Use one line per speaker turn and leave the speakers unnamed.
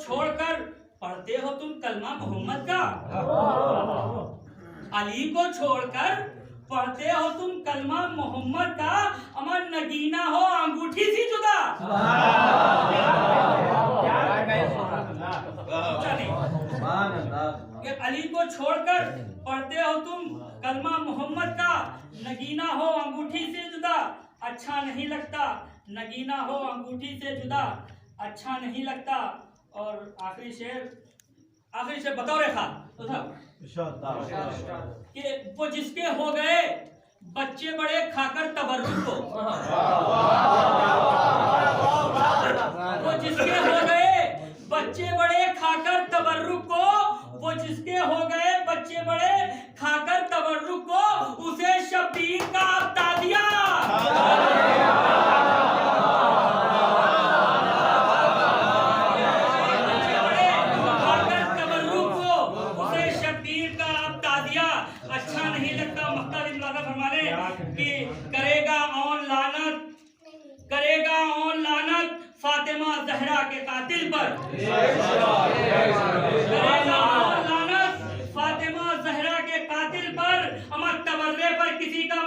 छोड़कर पढ़ते हो तुम कलमा मोहम्मद का। अली को छोड़कर पढ़ते हो तुम कलमा मोहम्मद का, अमर नगीना हो अंगूठी सी जुदा। अली को छोड़कर पढ़ते हो तुम कलमा मोहम्मद का, नगीना हो अंगूठी से जुदा अच्छा नहीं लगता, नगीना हो अंगूठी से जुदा अच्छा नहीं लगता। और आखिरी शेर बतौर खास कि वो जिसके हो गए बच्चे बड़े खाकर तबर्रुक को, वो जिसके हो गए बच्चे बड़े खाकर तबर्रुक को, वो जिसके हो गए बच्चे बड़े खाकर तबर्रुक को, उसे शब्बीर का तादिया। अच्छा नहीं लगता। मुख्तार इब्न फरमाने कि करेगा ऑन लानत फातिमा जहरा के कातिल पर, करेगा ऑन लानत फातिमा जहरा के कातिल पर, अमर तबर्रे पर किसी का